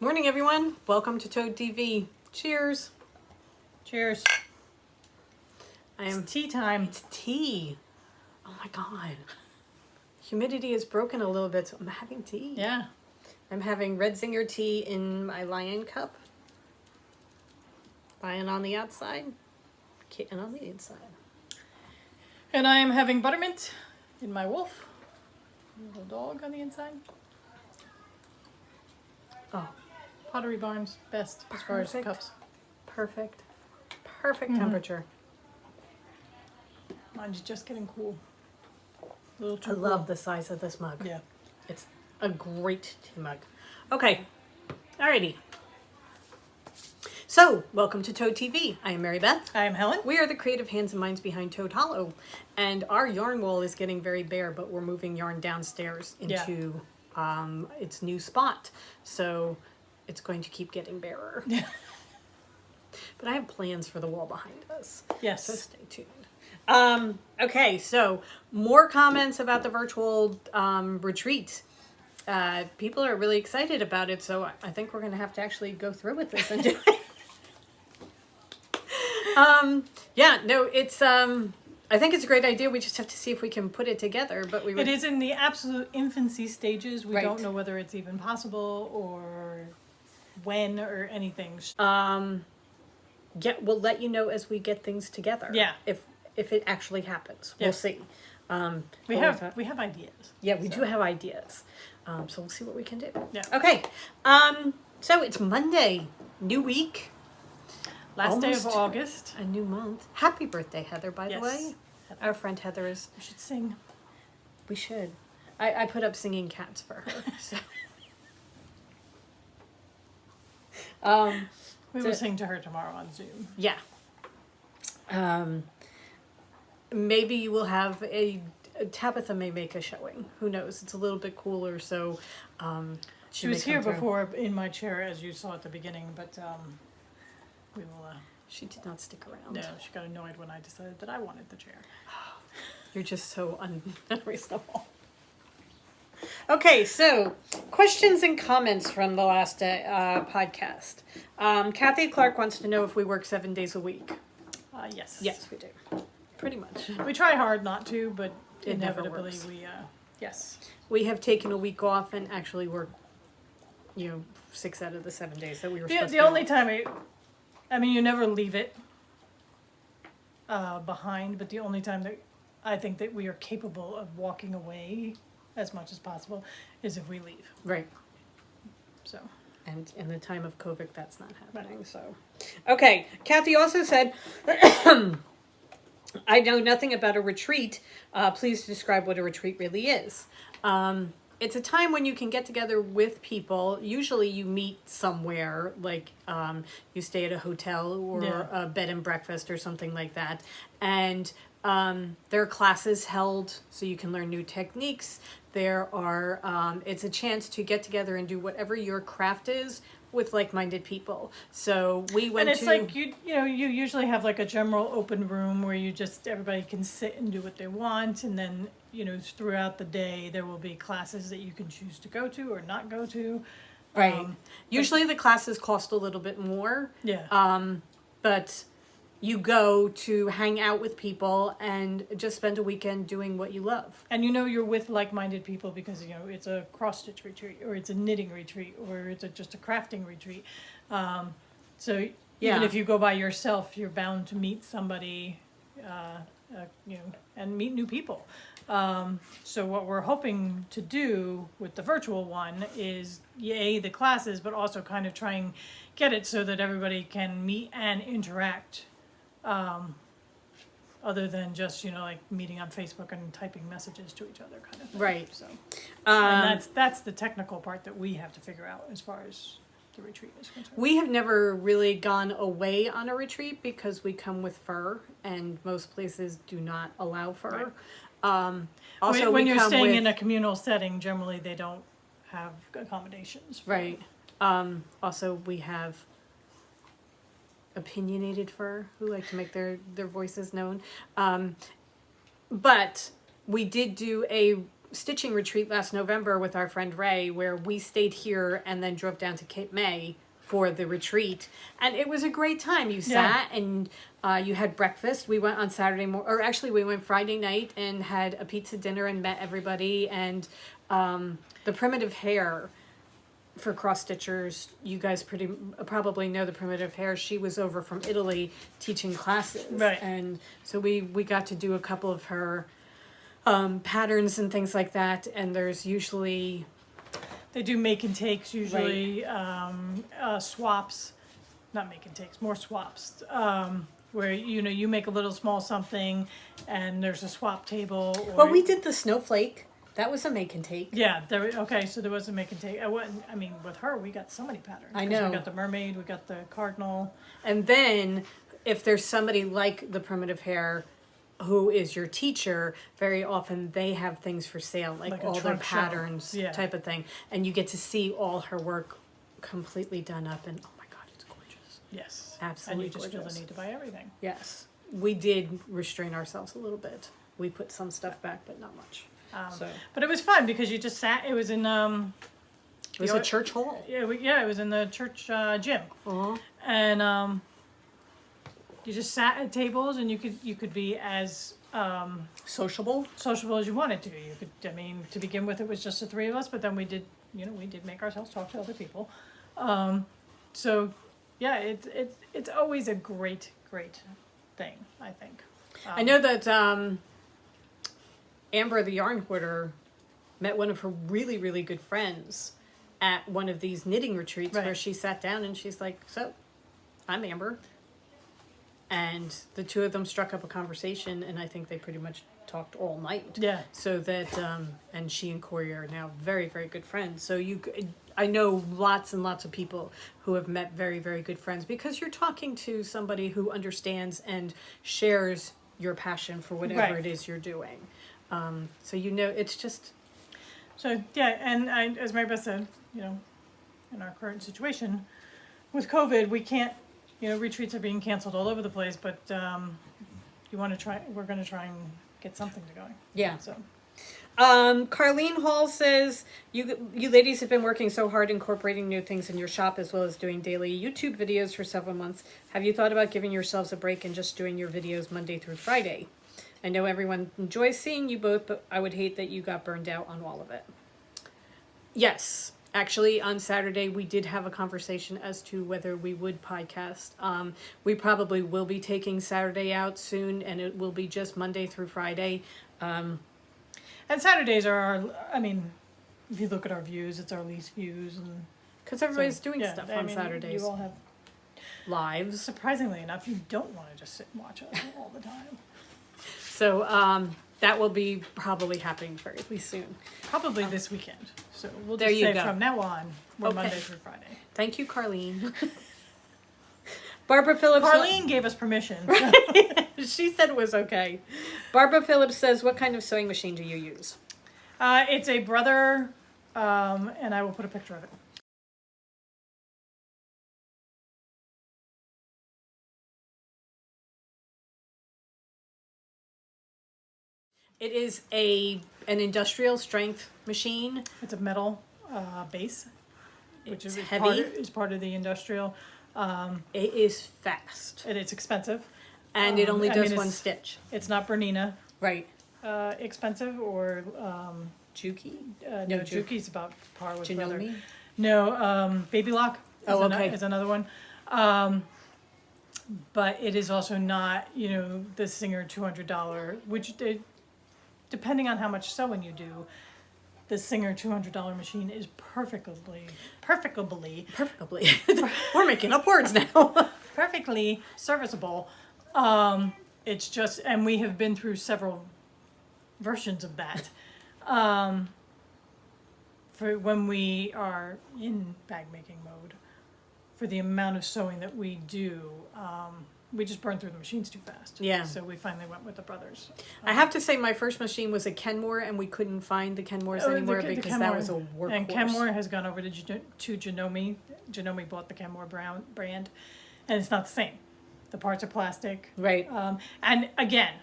Morning, everyone. Welcome to Toad TV. Cheers. Cheers. It's tea time. It's tea. Oh my god. Humidity is broken a little bit, so I'm having tea. Yeah. I'm having Red Zinger tea in my lion cup. Lion on the outside, kitten on the inside. And I am having buttermint in my wolf. Little dog on the inside. Oh, Pottery Barn's best as far as Perfect. cups. perfect. Perfect temperature. Mine's just getting cool. A little too I cool. love the size of this mug. Yeah. It's a great tea mug. Okay. Alrighty. So, welcome to Toad TV. I am Mary Beth. I am Helen. We are the creative hands and minds behind Toad Hollow. And our yarn wall is getting very bare, but we're moving yarn downstairs into its new spot. So it's going to keep getting barer. Yeah. But I have plans for the wall behind us. Yes. So stay tuned. Okay, so more comments about the virtual retreat. People are really excited about it, so I think we're going to have to actually go through with this and do it. Yeah, no, it's, I think it's a great idea. We just have to see if we can put it together, but we would... It is in the absolute infancy stages. We Right. don't know whether it's even possible or when or anything. Yeah, we'll let you know as we get things together. Yeah. If it actually happens. Yeah. We'll see. We have ideas. Yeah, we do have ideas. So we'll see what we can do. Yeah. Okay. So it's Monday. New week. Last day of Almost August. A new month. Happy birthday, Heather, by Yes. the way. Our friend Heather is... We should sing. We should. I put up singing cats for her. So. We will sing to her tomorrow on Zoom. Yeah. Maybe you will have Tabitha may make a showing. Who knows? It's a little bit cooler, so She was here before in my chair, as you saw at the beginning, but we will... She did not stick around. No, she got annoyed when I decided that I wanted the chair. You're just so unreasonable. Okay, so questions and comments from the last podcast. Kathy Clark wants to know if we work 7 days a week. Yes. Yes, we do. Pretty much. We try hard not to, but It never inevitably works. yes. We have taken a week off and actually worked, 6 out of the 7 days that we were supposed to. The only time you never leave it behind, but the only time that I think that we are capable of walking away as much as possible is if we leave. Right. So. And in the time of COVID, that's not happening, so. Okay, Kathy also said, I know nothing about a retreat. Please describe what a retreat really is. It's a time when you can get together with people. Usually you meet somewhere, like you stay at a hotel or a bed and breakfast or something like that. And there are classes held so you can learn new techniques. There are, it's a chance to get together and do whatever your craft is with like-minded people. So we went And it's like, you usually have like a general open room where everybody can sit and do what they want. And then, throughout the day, there will be classes that you can choose to go to or not go to. Right. Usually the classes cost a little bit more. Yeah. But you go to hang out with people and just spend a weekend doing what you love. And you're with like-minded people because, it's a cross-stitch retreat or it's a knitting retreat or it's just a crafting retreat. So even if you go by yourself, you're bound to meet somebody, and meet new people. So what we're hoping to do with the virtual one is, the classes, but also kind of try and get it so that everybody can meet and interact. Other than just, like meeting on Facebook and typing messages to each other kind of thing. Right. So, and that's the technical part that we have to figure out as far as the retreat is concerned. We have never really gone away on a retreat because we come with fur and most places do not allow fur. Right. Also, when you're staying in a communal setting, generally they don't have accommodations. Right. Also, we have opinionated fur who like to make their voices known. But we did do a stitching retreat last November with our friend Ray, where we stayed here and then drove down to Cape May for the retreat, and it was a great time. You sat and you had breakfast. We went on Saturday or actually we went Friday night and had a pizza dinner and met everybody. And the primitive hair, for cross stitchers, you guys probably know the primitive hair. She was over from Italy teaching classes, Right. And so we got to do a couple of her patterns and things like that. And there's usually They do make and takes usually, swaps, not make and takes, more swaps. Where you make a little small something, and there's a swap table. Or, well, we did the snowflake. That was a make and take. Yeah, so there was a make and take. With her, we got so many patterns. I know. We got the mermaid, we got the cardinal. And then, if there's somebody like the primitive hair who is your teacher, very often they have things for sale, like all their trunk show. patterns type of thing. And you get to see all her work completely done up, and oh my God, it's gorgeous. Yes. Absolutely And you just feel gorgeous. the need to buy everything. Yes. We did restrain ourselves a little bit. We put some stuff back, but not much. But it was fun because you just sat, it was in, It was a church hall. it was in the church gym. Uh-huh. And you just sat at tables, and you could be as Sociable. sociable as you wanted to. You could, to begin with, it was just the three of us, but then we did make ourselves talk to other people. So yeah, it's always a great thing, I think. I know that Amber, the yarn hoarder, met one of her really, really good friends at one of these knitting retreats where she sat down and she's like, so, I'm Amber. And the two of them struck up a conversation, and I think they pretty much talked all night. Yeah. So that, and she and Corey are now very, very good friends. So I know lots and lots of people who have met very, very good friends because you're talking to somebody who understands and shares your passion for whatever it is you're doing. So it's just... So yeah, and as Mary Beth said, in our current situation with COVID, we can't, retreats are being canceled all over the place, but we're going to try and get something to going. Yeah. So Carlene Hall says, you ladies have been working so hard incorporating new things in your shop as well as doing daily YouTube videos for several months. Have you thought about giving yourselves a break and just doing your videos Monday through Friday? I know everyone enjoys seeing you both, but I would hate that you got burned out on all of it. Yes. Actually, on Saturday, we did have a conversation as to whether we would podcast. We probably will be taking Saturday out soon, and it will be just Monday through Friday. and Saturdays are if you look at our views, it's our least views, and Because everybody's doing stuff on Saturdays. You all have, Lives. surprisingly enough, you don't want to just sit and watch us all the time. So that will be probably happening fairly soon. Probably this weekend. So we'll There just you say go. from now on, we're Okay. Monday through Friday. Thank you, Carlene. Barbara Phillips. Carlene gave us permission. She said it was okay. Barbara Phillips says, what kind of sewing machine do you use? It's a Brother, and I will put a picture of it. It is an industrial strength machine. It's a metal base, which It's is heavy. part of the industrial. It is fast. It's expensive. And it only does one it's- stitch. It's not Bernina Right. expensive or Juki? no, Juki's about par with Brother. Janome? No, Baby Lock is another one. But it is also not, the Singer $200, which depending on how much sewing you do, the Singer $200 machine is perfectly Perfectly. We're making up words now. perfectly serviceable. It's just, and we have been through several versions of that. For when we are in bag making mode, for the amount of sewing that we do, we just burn through the machines too fast. Yeah. So we finally went with the Brothers. I have to say my first machine was a Kenmore, and we couldn't find the Kenmores anymore because that was a workhorse. And Kenmore has gone over to Janome. Janome bought the Kenmore brand, and it's not the same. The parts are plastic. Right. And again,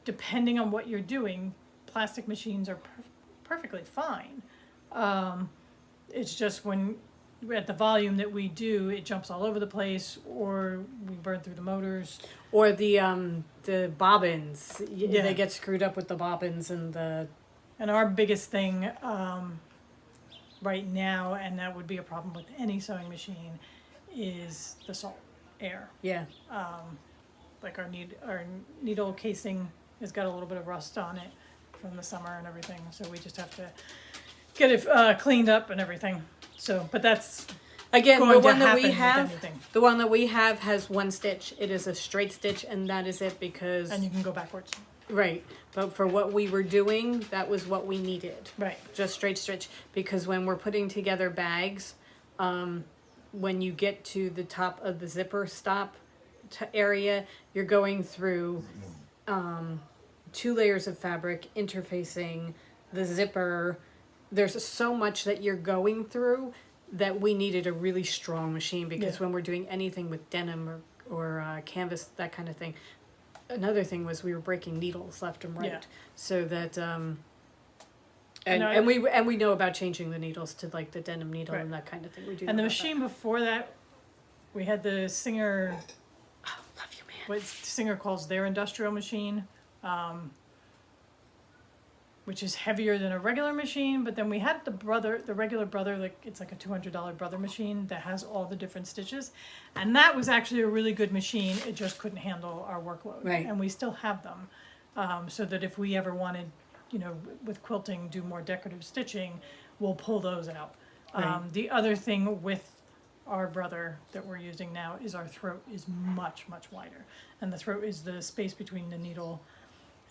depending on what you're doing, plastic machines are perfectly fine. It's just when at the volume that we do, it jumps all over the place, or we burn through the motors. Or the bobbins. Yeah. They get screwed up with the bobbins and the... And our biggest thing right now, and that would be a problem with any sewing machine, is the salt air. Yeah. Like our needle casing has got a little bit of rust on it from the summer and everything, so we just have to get it cleaned up and everything. So, but that's Again, going the to one that happen we with have, anything. the one that we have has one stitch. It is a straight stitch, and that is it because... And you can go backwards. Right. But for what we were doing, that was what we needed. Right. Just straight stitch. Because when we're putting together bags, when you get to the top of the zipper stop area, you're going through 2 layers of fabric, interfacing the zipper. There's so much that you're going through that we needed a really strong machine, because when we're doing anything with denim or canvas, that kind of thing. Another thing was we were breaking needles left and right, Yeah. so that and we know about changing the needles to like the denim needle and that kind of thing. We do. And the know about machine before that, we had the Singer, that. Oh, love you, man. what Singer calls their industrial machine, which is heavier than a regular machine. But then we had the regular Brother, like it's like a $200 Brother machine that has all the different stitches, and that was actually a really good machine. It just couldn't handle our workload, Right. And we still have them, so that if we ever wanted, with quilting, do more decorative stitching, we'll pull those out. Right. The other thing with our Brother that we're using now is our throat is much, much wider, and the throat is the space between the needle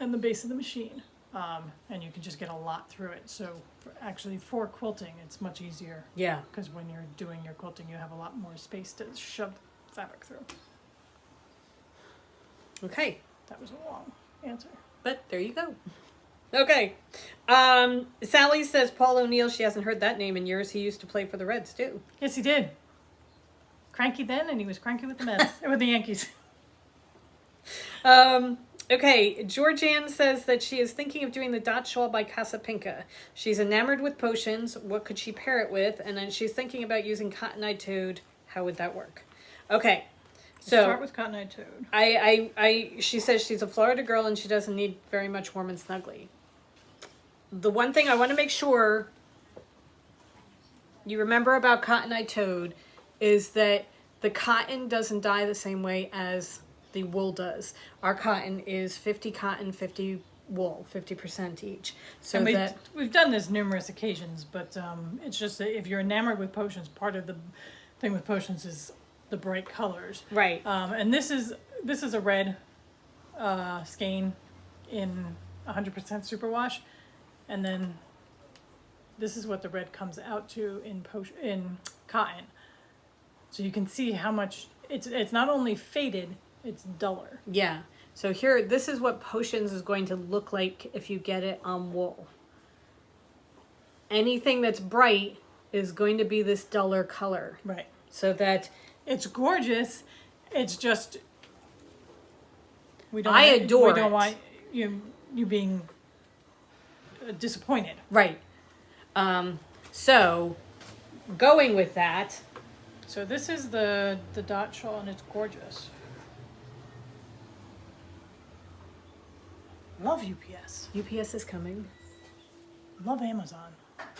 and the base of the machine. And you can just get a lot through it. So for quilting, it's much easier, Yeah. because when you're doing your quilting, you have a lot more space to shove fabric through. Okay. That was a long answer. But there you go. Okay. Sally says Paul O'Neill. She hasn't heard that name in years. He used to play for the Reds too. Yes, he did. Cranky then, and he was cranky with the Mets, with the Yankees. Okay, Georgianne says that she is thinking of doing the dot shawl by Casa Pinka. She's enamored with potions. What could she pair it with? And then she's thinking about using cotton-eyed toad. How would that work? Okay, so Start with cotton-eyed toad. she says she's a Florida girl and she doesn't need very much warm and snuggly. The one thing I want to make sure you remember about cotton-eyed toad is that the cotton doesn't dye the same way as the wool does. Our cotton is 50 cotton, 50 wool, 50% each. So and we've done this numerous occasions, but it's just that if you're enamored with potions, part of the thing with potions is the bright colors. right. And this is a red skein in 100% superwash, and then this is what the red comes out to in cotton. So you can see how much it's not only faded, it's duller. Yeah. So here, this is what potions is going to look like if you get it on wool. Anything that's bright is going to be this duller color. Right. So that It's gorgeous. It's just we don't want you being disappointed. right. So going with that, So this is the dot shawl, and it's gorgeous. Love UPS. UPS is coming. Love Amazon.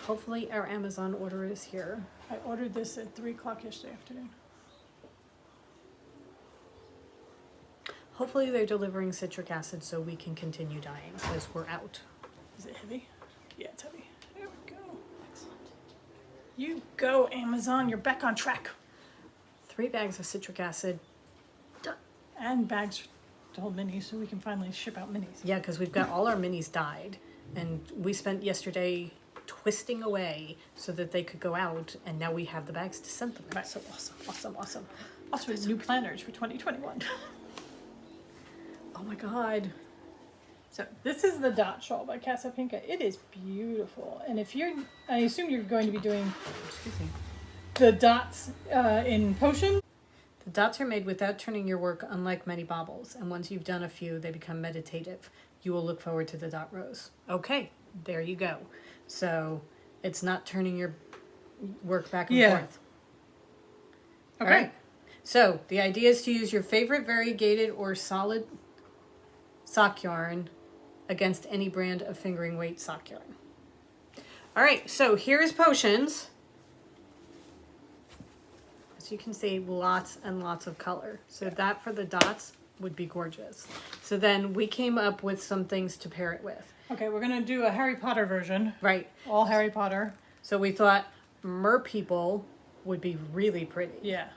Hopefully our Amazon order is here. I ordered this at 3:00 yesterday afternoon. Hopefully they're delivering citric acid so we can continue dyeing because we're out. Is it heavy? Yeah, it's heavy. There we go. Excellent. You go, Amazon. You're back on track. 3 bags of citric acid. Done. And bags to hold minis so we can finally ship out minis. Yeah, because we've got all our minis dyed. And we spent yesterday twisting away so that they could go out. And now we have the bags to send them. Right. So awesome, awesome, awesome. Also, new planners for 2021. Oh my God. So this is the dot shawl by Casa Pinka. It is beautiful. And I assume you're going to be doing Excuse me. the dots in potion. The dots are made without turning your work, unlike many baubles. And once you've done a few, they become meditative. you will look forward to the dot rows. Okay, there you go. So it's not turning your work back and forth. Okay. All right. So the idea is to use your favorite variegated or solid sock yarn against any brand of fingering weight sock yarn. All right, so here's potions. As you can see, lots and lots of color. So that for the dots would be gorgeous. So then we came up with some things to pair it with. Okay, we're gonna do a Harry Potter version. Right. All Harry Potter. So we thought mer people would be really pretty. Yeah.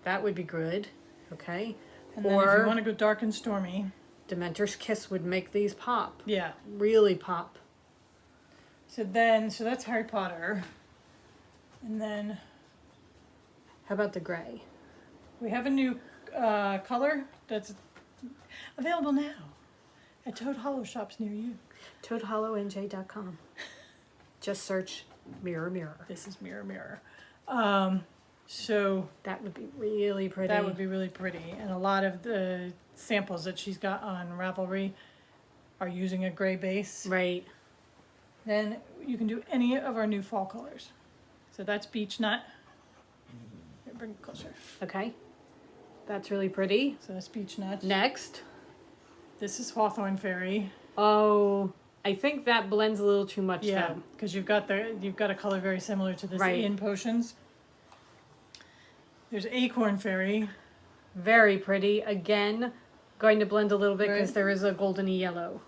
That would be good. Okay. And then if you want to go dark and stormy. Dementor's Kiss would make these pop. Yeah. Really pop. So that's Harry Potter. And then How about the gray? we have a new color that's available now at Toad Hollow shops near you. ToadHollowNJ.com. Just search Mirror Mirror. This is Mirror Mirror. So That would be really pretty. that would be really pretty. And a lot of the samples that she's got on Ravelry are using a gray base. Right. Then you can do any of our new fall colors. So that's Beech Nut. Here, bring it closer. Okay. That's really pretty. So that's Beech Nut. Next. This is Hawthorne Fairy. Oh, I think that blends a little too much Yeah, though. because you've got a color very similar to this Right. in Potions. There's Acorn Fairy. Very pretty. Again, going to blend a little bit because Right. there is a goldeny yellow.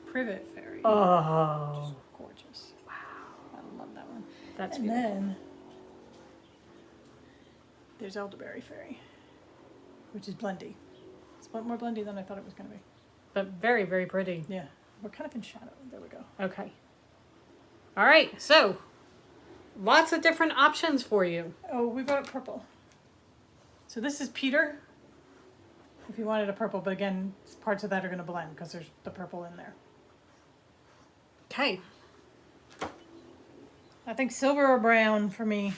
Privet Fairy. Oh. Gorgeous. Wow. I love that one. That's And beautiful. then there's Elderberry Fairy, which is blendy. It's a lot more blendy than I thought it was going to be. But very, very pretty. Yeah. We're kind of in shadow. There we go. Okay. All right. So, lots of different options for you. Oh, we brought up purple. So this is Peter. If you wanted a purple, but again, parts of that are going to blend because there's the purple in there. Okay. I think silver or brown for me,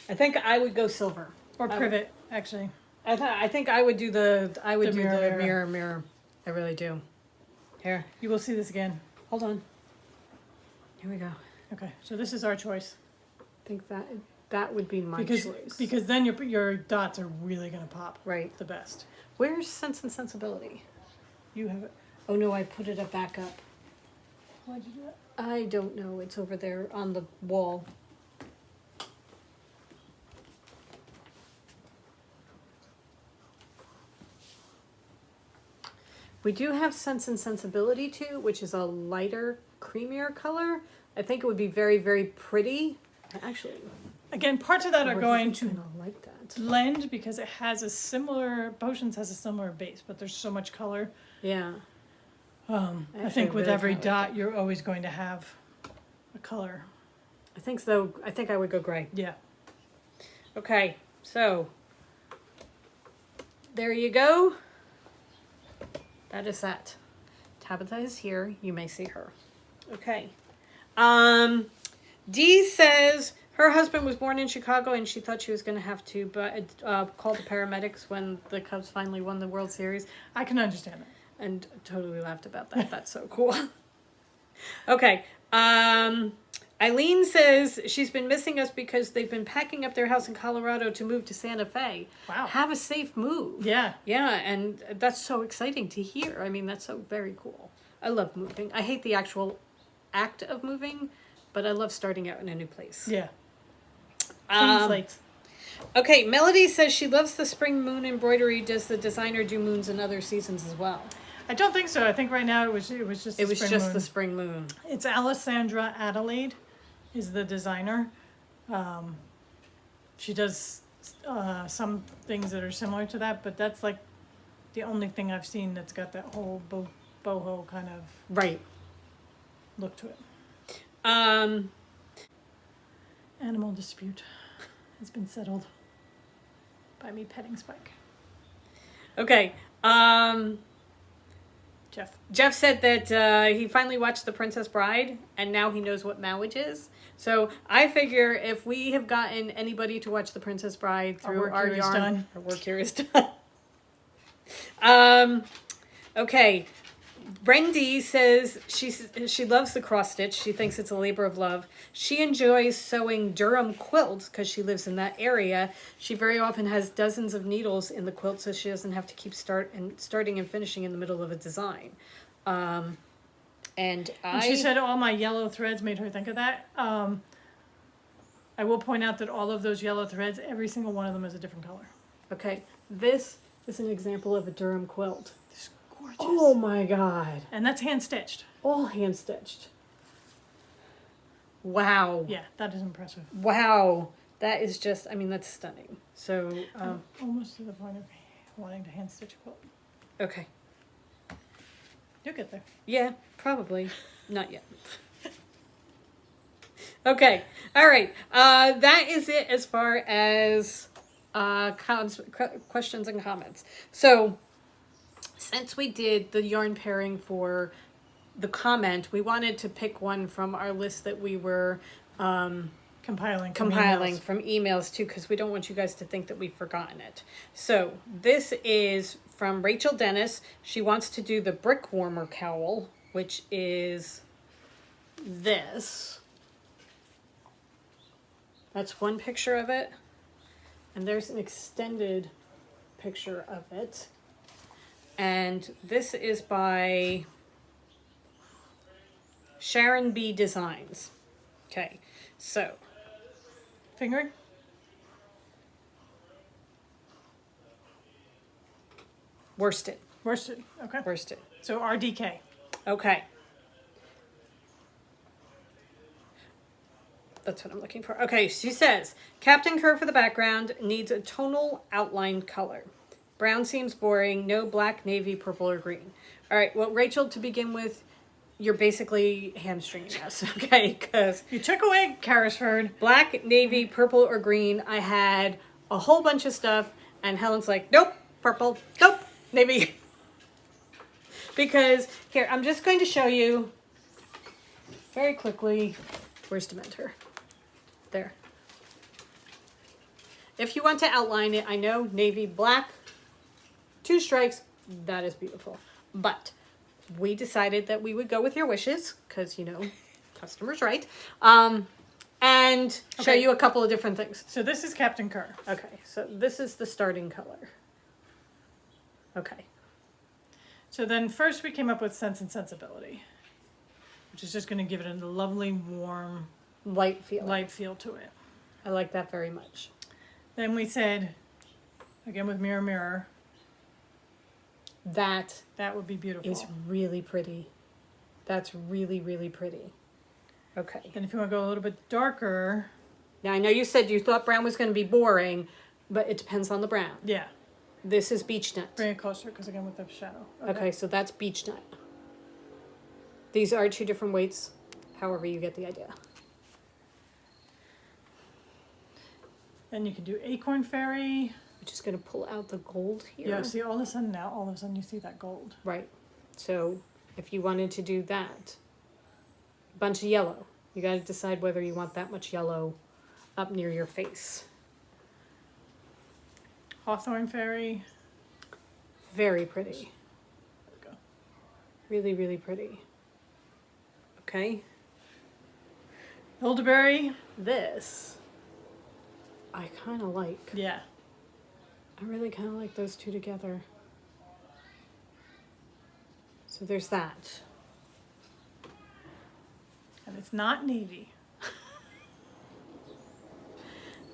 I think I would go silver. or privet actually. I think I would do the mirror. mirror. I really do. Here. You will see this again. Hold on. Here we go. Okay, so this is our choice I think that would be my because choice. because then your dots are really going to pop Right. the best. Where's Sense and Sensibility? You have it. Oh no, I put it back up. Why'd you do that? I don't know. It's over there on the wall. We do have Sense and Sensibility too, which is a lighter, creamier color. I think it would be very, very pretty. Actually, Again, parts of that are going to kind of like that. blend because it has a similar Potions has a similar base, but there's so much color. Yeah. I Actually, think with really every kinda like dot, you're always going to have a color. I think so. I think I would go gray. Yeah. Okay, so there you go. That is that. Tabitha is here. You may see her. Okay. Dee says her husband was born in Chicago and she thought she was going to have to call the paramedics when the Cubs finally won the World Series. I can understand that. And totally laughed about that. That's so cool. Okay. Eileen says she's been missing us because they've been packing up their house in Colorado to move to Santa Fe. Wow. Have a safe move. Yeah. Yeah, and that's so exciting to hear. I mean, that's so very cool. I love moving. I hate the actual act of moving, but I love starting out in a new place. Yeah. Clean slates. Okay, Melody says she loves the spring moon embroidery. Does the designer do moons in other seasons as well? I don't think so. I think right now it was just The spring moon. It's Alessandra Adelaide is the designer. She does some things that are similar to that, but that's like the only thing I've seen that's got that whole boho kind of Right. look to it. Um, Animal dispute has been settled by me petting Spike. okay. Jeff said that he finally watched The Princess Bride, and now he knows what marriage is. So I figure if we have gotten anybody to watch The Princess Bride through our work here is yarn, done. our work here is done. Okay. Brendy says she loves the cross stitch. She thinks it's a labor of love. She enjoys sewing Durham quilts because she lives in that area. She very often has dozens of needles in the quilt, so she doesn't have to keep starting and finishing in the middle of a design. And she said all my yellow threads made her think of that. I will point out that all of those yellow threads, every single one of them is a different color. Okay, this is an example of a Durham quilt. It's gorgeous. Oh my god. And that's hand stitched. All hand stitched. Wow. Yeah, that is impressive. Wow. That is just, I mean, that's stunning. So, Almost to the point of wanting to hand stitch a quilt. okay. You'll get there. Yeah, probably. Not yet. Okay. All right. That is it as far as questions and comments. So, since we did the yarn pairing for the comment, we wanted to pick one from our list that we were Compiling from emails too, because we don't want you guys to think that we've forgotten it. So this is from Rachel Dennis. She wants to do the brick warmer cowl, which is this. That's one picture of it. And there's an extended picture of it. And this is by Sharon B. Designs. Okay, so. Fingering? Worsted. Worsted. Okay. Worsted. So RDK. Okay. That's what I'm looking for. Okay, she says, Captain Kerr for the background needs a tonal outline color. Brown seems boring. No black, navy, purple, or green. All right, well, Rachel, to begin with, you're basically hamstringing us, okay? Because you took away Carrisford. Black, navy, purple, or green. I had a whole bunch of stuff, and Helen's like, nope, purple, nope, navy. Because, here, I'm just going to show you very quickly. Where's Dementor? There. If you want to outline it, I know navy, black, 2 stripes, that is beautiful. But we decided that we would go with your wishes, because, you know, customers right, and show you a couple of different things. So this is Captain Kerr. Okay, so this is the starting color. Okay. So then first we came up with Sense and Sensibility, which is just going to give it a lovely, warm, light feel to it. I like that very much. Then we said, again with Mirror Mirror, that would be beautiful. Is really pretty. That's really, really pretty. Okay. Then if you want to go a little bit darker. Now, I know you said you thought brown was going to be boring, but it depends on the brown. Yeah. This is beech nut. Bring it closer, because again with the shadow. Okay, so that's beech nut. These are 2 different weights. However, you get the idea. Then you can do Acorn Fairy. I'm just going to pull out the gold here. Yeah, see, all of a sudden you see that gold. Right. So if you wanted to do that, bunch of yellow. You got to decide whether you want that much yellow up near your face. Hawthorne Fairy. Very pretty. There we go. Really, really pretty. Okay. Elderberry. This, I kind of like. Yeah. I really kind of like those 2 together. So there's that. And it's not navy.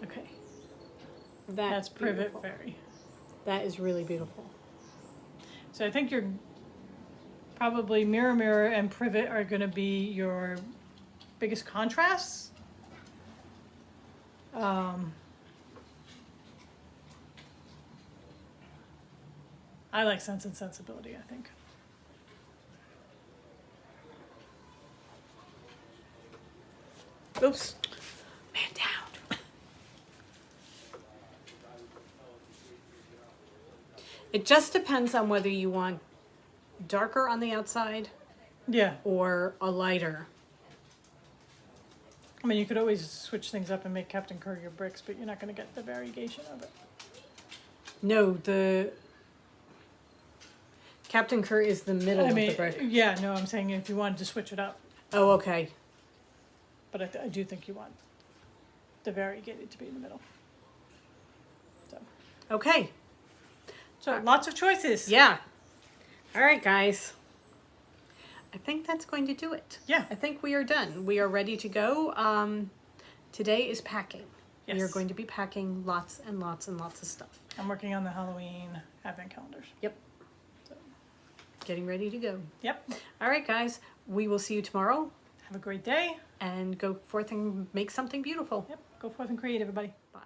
Okay. That's Privet Fairy. That is really beautiful. So I think you're probably Mirror Mirror and Privet are going to be your biggest contrasts. I like Sense and Sensibility, I think. Oops. Man down. It just depends on whether you want darker on the outside Yeah. or a lighter. I mean, you could always switch things up and make Captain Kerr your bricks, but you're not going to get the variegation of it. No, the Captain Kurt is the middle I of mean, the brick. yeah, no, I'm saying if you wanted to switch it up, Oh, okay. but I do think you want the variegated to be in the middle. So, Okay. so lots of choices. Yeah. All right, guys. I think that's going to do it. Yeah. I think we are done. We are ready to go. Today is packing. We are Yes. going to be packing lots and lots and lots of stuff. I'm working on the Halloween advent calendars. Yep. So, Getting ready to go. yep. All right, guys. We will see you tomorrow Have a great day. and go forth and make something beautiful. Yep. Go forth and create, everybody. Bye.